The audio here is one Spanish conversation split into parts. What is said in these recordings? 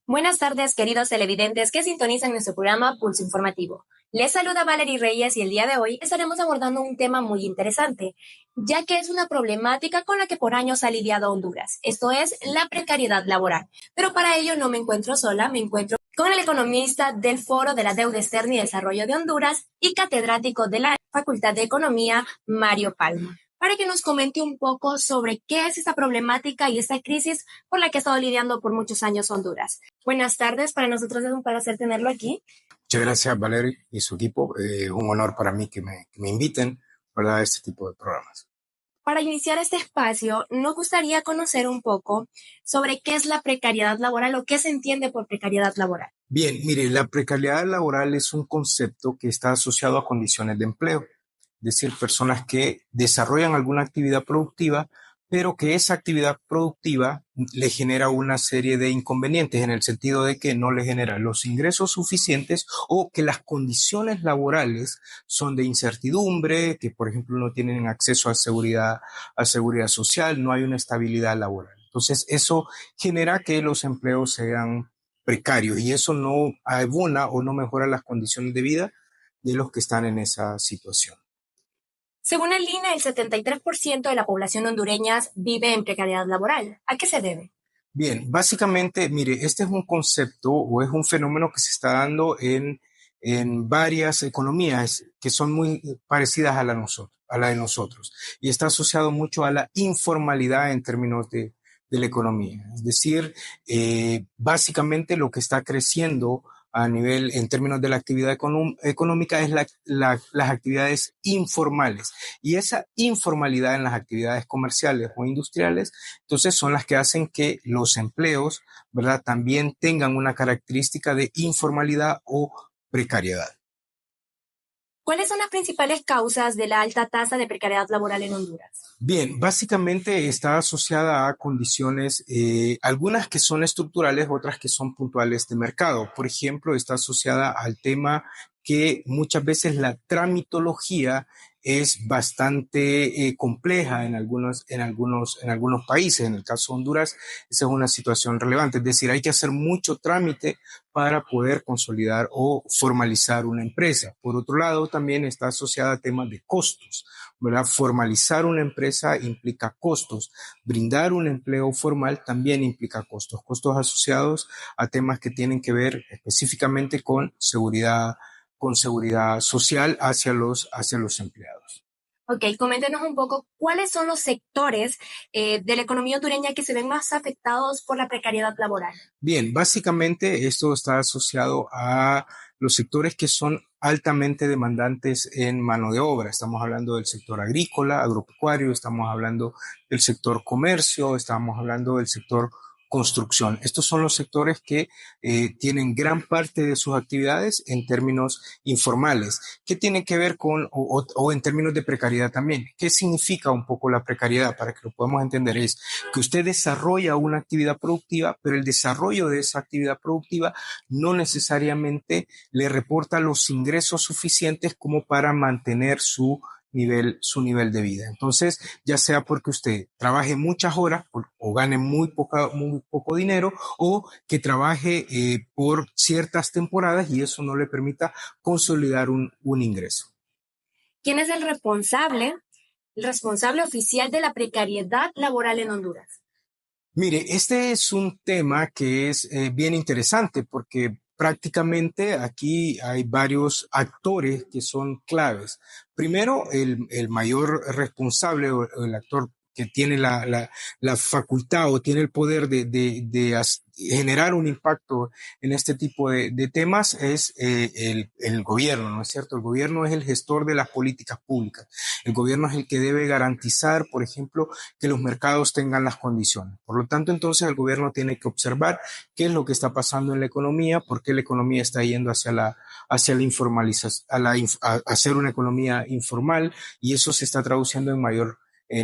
Buenas tardes, queridos televidentes que sintonizan nuestro programa Pulso Informativo. Les saluda Valerie Reyes y el día de hoy estaremos abordando un tema muy interesante, ya que es una problemática con la que por años ha lidiado Honduras. Esto es la precariedad laboral. Pero para ello no me encuentro sola, me encuentro con el economista del Foro de la Deuda Externa y Desarrollo de Honduras y catedrático de la Facultad de Economía, Mario Palma, para que nos comente un poco sobre qué es esta problemática y esta crisis por la que ha estado lidiando por muchos años Honduras. Buenas tardes, para nosotros es un placer tenerlo aquí. Muchas gracias, Valerie y su equipo. Un honor para mí que me inviten, ¿verdad?, a este tipo de programas. Para iniciar este espacio, nos gustaría conocer un poco sobre qué es la precariedad laboral o qué se entiende por precariedad laboral. Bien, mire, la precariedad laboral es un concepto que está asociado a condiciones de empleo, es decir, personas que desarrollan alguna actividad productiva, pero que esa actividad productiva le genera una serie de inconvenientes en el sentido de que no le genera los ingresos suficientes o que las condiciones laborales son de incertidumbre, que por ejemplo no tienen acceso a seguridad social, no hay una estabilidad laboral. Entonces, eso genera que los empleos sean precarios y eso no abona o no mejora las condiciones de vida de los que están en esa situación. Según el INE, el 73% de la población hondureña vive en precariedad laboral. ¿A qué se debe? Bien, básicamente, mire, este es un concepto o es un fenómeno que se está dando en varias economías que son muy parecidas a la de nosotros y está asociado mucho a la informalidad en términos de la economía. Es decir, básicamente lo que está creciendo en términos de la actividad económica es las actividades informales. Y esa informalidad en las actividades comerciales o industriales, entonces son las que hacen que los empleos, ¿verdad?, también tengan una característica de informalidad o precariedad. ¿Cuáles son las principales causas de la alta tasa de precariedad laboral en Honduras? Bien, básicamente está asociada a condiciones, algunas que son estructurales, otras que son puntuales de mercado. Por ejemplo, está asociada al tema que muchas veces la tramitología es bastante compleja en algunos países. En el caso de Honduras, esa es una situación relevante. Es decir, hay que hacer mucho trámite para poder consolidar o formalizar una empresa. Por otro lado, también está asociada a temas de costos, ¿verdad? Formalizar una empresa implica costos. Brindar un empleo formal también implica costos. Costos asociados a temas que tienen que ver específicamente con seguridad social hacia los empleados. Ok, coméntenos un poco cuáles son los sectores de la economía hondureña que se ven más afectados por la precariedad laboral. Bien, básicamente esto está asociado a los sectores que son altamente demandantes en mano de obra. Estamos hablando del sector agrícola, agropecuario, estamos hablando del sector comercio, estamos hablando del sector construcción. Estos son los sectores que tienen gran parte de sus actividades en términos informales. ¿Qué tiene que ver o en términos de precariedad también? ¿Qué significa un poco la precariedad? Para que lo podamos entender, es que usted desarrolla una actividad productiva, pero el desarrollo de esa actividad productiva no necesariamente le reporta los ingresos suficientes como para mantener su nivel de vida. Entonces, ya sea porque usted trabaje muchas horas o gane muy poco dinero, o que trabaje por ciertas temporadas y eso no le permita consolidar un ingreso. ¿Quién es el responsable oficial de la precariedad laboral en Honduras? Mire, este es un tema que es bien interesante porque prácticamente aquí hay varios actores que son claves. Primero, el mayor responsable o el actor que tiene la facultad o tiene el poder de generar un impacto en este tipo de temas es el gobierno, ¿no es cierto? El gobierno es el gestor de las políticas públicas. El gobierno es el que debe garantizar, por ejemplo, que los mercados tengan las condiciones. Por lo tanto, entonces el gobierno tiene que observar qué es lo que está pasando en la economía, por qué la economía está yendo hacia la informalización, a hacer una economía informal, y eso se está traduciendo en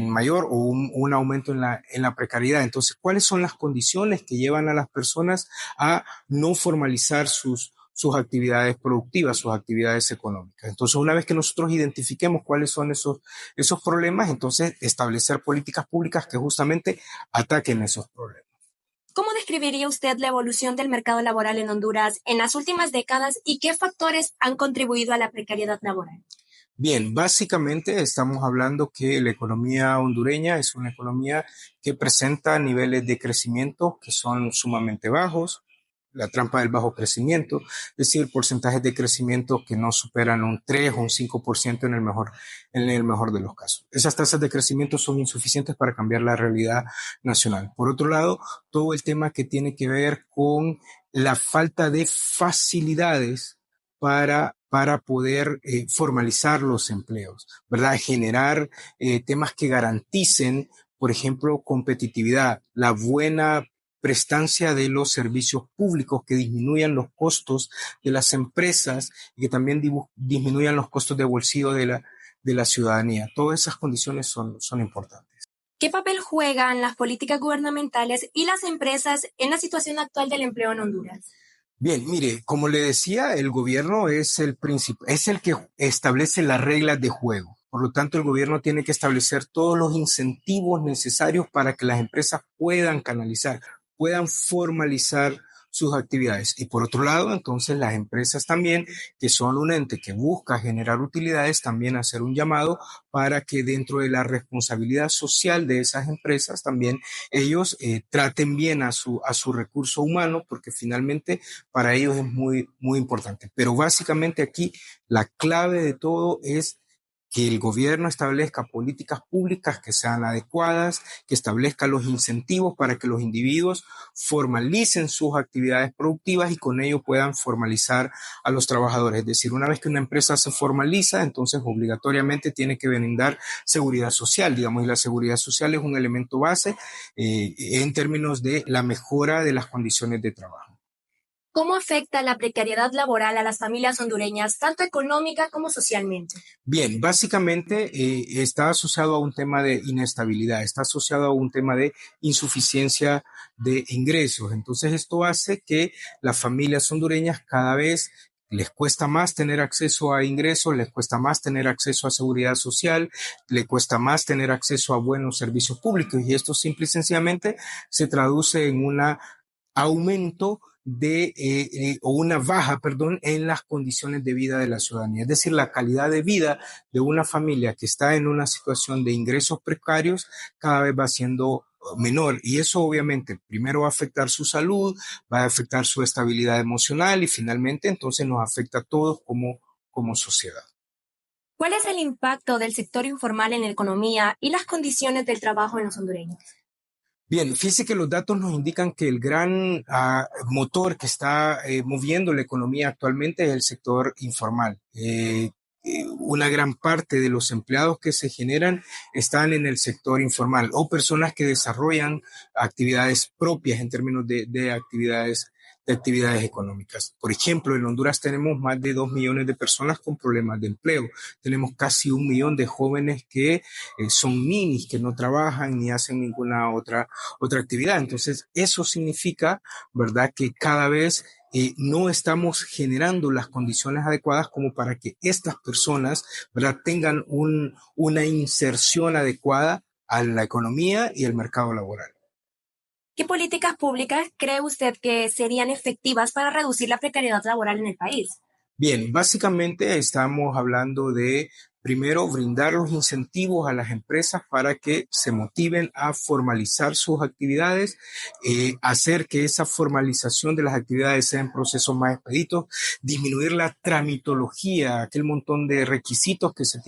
mayor o un aumento en la precariedad. Entonces, ¿cuáles son las condiciones que llevan a las personas a no formalizar sus actividades productivas, sus actividades económicas? Entonces, una vez que nosotros identifiquemos cuáles son esos problemas, entonces establecer políticas públicas que justamente ataquen esos problemas. ¿Cómo describiría usted la evolución del mercado laboral en Honduras en las últimas décadas y qué factores han contribuido a la precariedad laboral? Bien, básicamente estamos hablando que la economía hondureña es una economía que presenta niveles de crecimiento que son sumamente bajos, la trampa del bajo crecimiento, es decir, porcentajes de crecimiento que no superan un 3 o un 5% en el mejor de los casos. Esas tasas de crecimiento son insuficientes para cambiar la realidad nacional. Por otro lado, todo el tema que tiene que ver con la falta de facilidades para poder formalizar los empleos, ¿verdad? Generar temas que garanticen, por ejemplo, competitividad, la buena prestancia de los servicios públicos que disminuyan los costos de las empresas y que también disminuyan los costos de bolsillo de la ciudadanía. Todas esas condiciones son importantes. ¿Qué papel juegan las políticas gubernamentales y las empresas en la situación actual del empleo en Honduras? Bien, mire, como le decía, el gobierno es es el que establece las reglas de juego. Por lo tanto, el gobierno tiene que establecer todos los incentivos necesarios para que las empresas puedan canalizar, puedan formalizar sus actividades. Y por otro lado, entonces las empresas también, que son un ente que busca generar utilidades, también hacer un llamado para que dentro de la responsabilidad social de esas empresas también ellos traten bien a su recurso humano, porque finalmente para ellos es muy importante. Pero básicamente aquí la clave de todo es que el gobierno establezca políticas públicas que sean adecuadas, que establezca los incentivos para que los individuos formalicen sus actividades productivas y con ello puedan formalizar a los trabajadores. Es decir, una vez que una empresa se formaliza, entonces obligatoriamente tiene que brindar seguridad social, digamos, y la seguridad social es un elemento base en términos de la mejora de las condiciones de trabajo. ¿Cómo afecta la precariedad laboral a las familias hondureñas, tanto económica como socialmente? Bien, básicamente está asociado a un tema de inestabilidad, está asociado a un tema de insuficiencia de ingresos. Entonces esto hace que las familias hondureñas cada vez les cuesta más tener acceso a ingresos, les cuesta más tener acceso a seguridad social, les cuesta más tener acceso a buenos servicios públicos y esto simple y sencillamente se traduce en un aumento o una baja, perdón, en las condiciones de vida de la ciudadanía. Es decir, la calidad de vida de una familia que está en una situación de ingresos precarios cada vez va siendo menor y eso obviamente primero va a afectar su salud, va a afectar su estabilidad emocional y finalmente entonces nos afecta a todos como sociedad. ¿Cuál es el impacto del sector informal en la economía y las condiciones del trabajo en los hondureños? Bien, fíjese que los datos nos indican que el gran motor que está moviendo la economía actualmente es el sector informal. Una gran parte de los empleados que se generan están en el sector informal o personas que desarrollan actividades propias en términos de actividades económicas. Por ejemplo, en Honduras tenemos más de 2 millones de personas con problemas de empleo. Tenemos casi 1 millón de jóvenes que son ninis, que no trabajan ni hacen ninguna otra actividad. Entonces, eso significa, ¿verdad?, que cada vez no estamos generando las condiciones adecuadas como para que estas personas, ¿verdad?, tengan una inserción adecuada a la economía y el mercado laboral. ¿Qué políticas públicas cree usted que serían efectivas para reducir la precariedad laboral en el país? Bien, básicamente estamos hablando de, primero, brindar los incentivos a las empresas para que se motiven a formalizar sus actividades, hacer que esa formalización de las actividades sea en procesos más expeditos, disminuir la tramitología, aquel montón de requisitos que se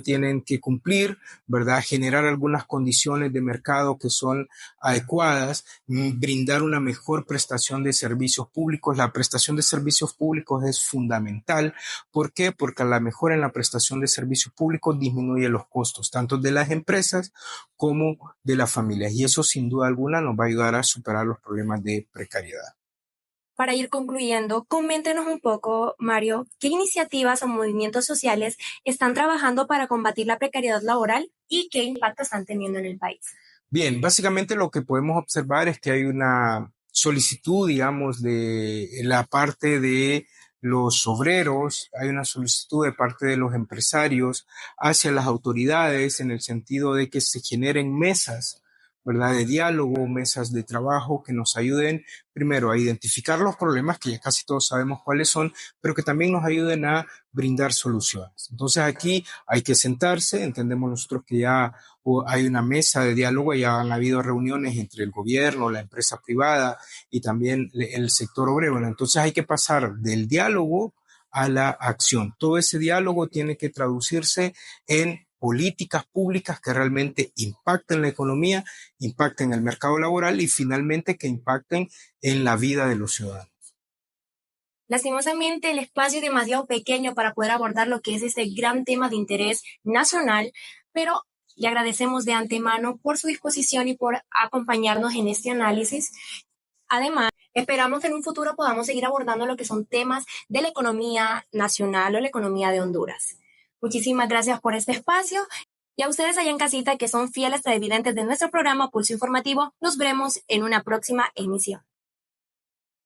tienen que cumplir, ¿verdad? Generar algunas condiciones de mercado que son adecuadas, brindar una mejor prestación de servicios públicos. La prestación de servicios públicos es fundamental. ¿Por qué? Porque la mejora en la prestación de servicios públicos disminuye los costos, tanto de las empresas como de las familias. Y eso sin duda alguna nos va a ayudar a superar los problemas de precariedad. Para ir concluyendo, coméntenos un poco, Mario, qué iniciativas o movimientos sociales están trabajando para combatir la precariedad laboral y qué impacto están teniendo en el país. Bien, básicamente lo que podemos observar es que hay una solicitud, digamos, de la parte de los obreros, hay una solicitud de parte de los empresarios hacia las autoridades en el sentido de que se generen mesas, ¿verdad? De diálogo, mesas de trabajo que nos ayuden primero a identificar los problemas, que ya casi todos sabemos cuáles son, pero que también nos ayuden a brindar soluciones. Entonces aquí hay que sentarse, entendemos nosotros que ya hay una mesa de diálogo, ya han habido reuniones entre el gobierno, la empresa privada y también el sector obrero. Entonces hay que pasar del diálogo a la acción. Todo ese diálogo tiene que traducirse en políticas públicas que realmente impacten la economía, impacten el mercado laboral y finalmente que impacten en la vida de los ciudadanos. Lastimosamente, el espacio es demasiado pequeño para poder abordar lo que es este gran tema de interés nacional, pero le agradecemos de antemano por su disposición y por acompañarnos en este análisis. Además, esperamos que en un futuro podamos seguir abordando lo que son temas de la economía nacional o la economía de Honduras. Muchísimas gracias por este espacio y a ustedes allá en casita que son fieles televidentes de nuestro programa Pulso Informativo, nos veremos en una próxima emisión.